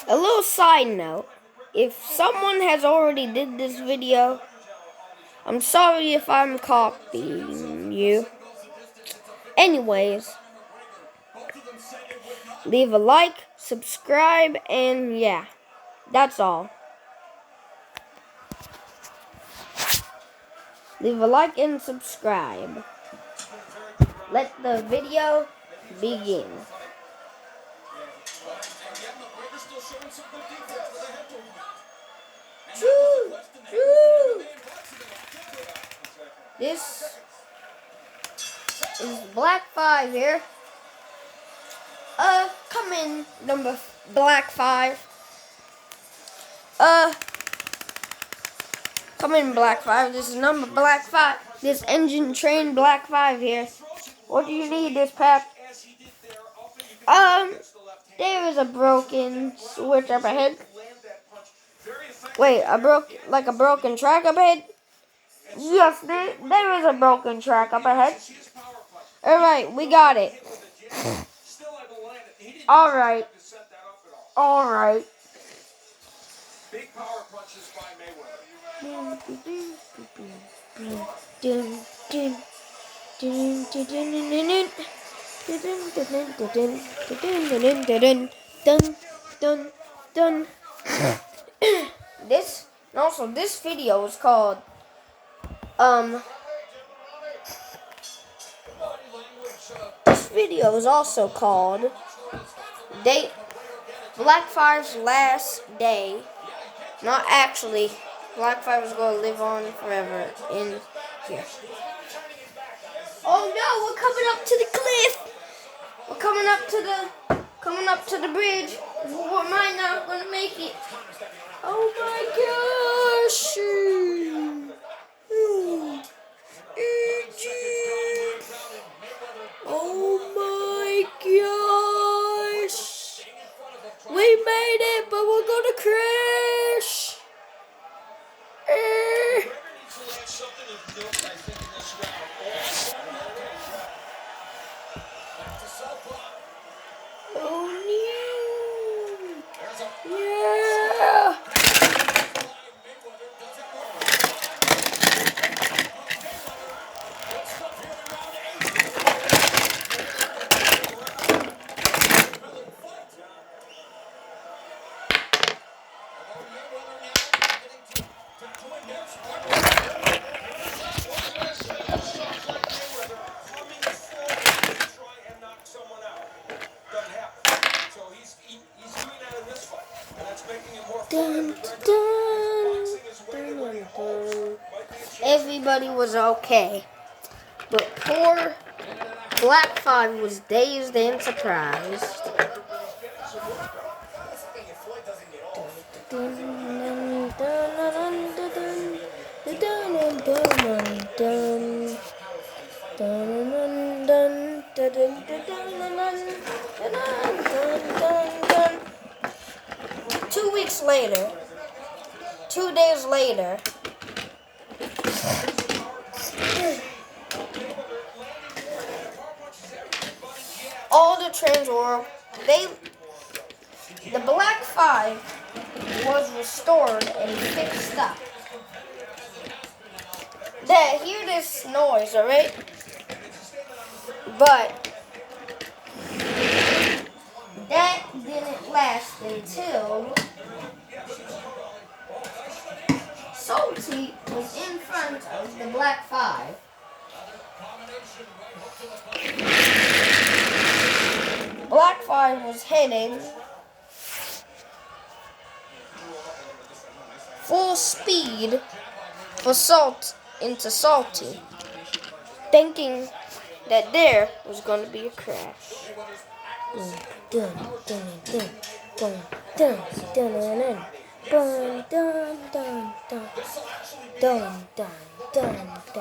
A little side note. If someone has already did this video, I'm sorry if I'm copying you. Anyways, leave a like, subscribe, and yeah, that's all. Leave a like and subscribe. Let the video begin. Choo, choo. This is Black 5 here. Come in, number Black 5. Come in, Black 5. This is number Black 5. This engine train Black 5 here. What do you need this pack? There is a broken switch up ahead. Wait, a broken track up ahead? Yes, there is a broken track up ahead. Alright, we got it. Alright. Big power punches by Mayweather. This video is called this video is also called Black 5's Last Day. Not actually. Black 5 is going to live on forever in here. Oh no, we're coming up to the cliff. We're coming up to the bridge. Am I not going to make it? Oh my gosh. Oh my gosh. We made it, but we're going to crash. Oh no! Yeah! Dun, dun, dun, dun. Everybody was okay, but poor Black 5 was dazed and surprised. Later, 2 days later, all the trains were, the Black 5 was restored and fixed up. Hear this noise, alright? But that didn't last until Salty was in front of the Black 5. Black 5 was heading full speed into Salty, thinking that there was going to be a crash. Dun, dun, dun, dun, dun, dun, dun, dun. Dun dun dun dun dun dun dun dun.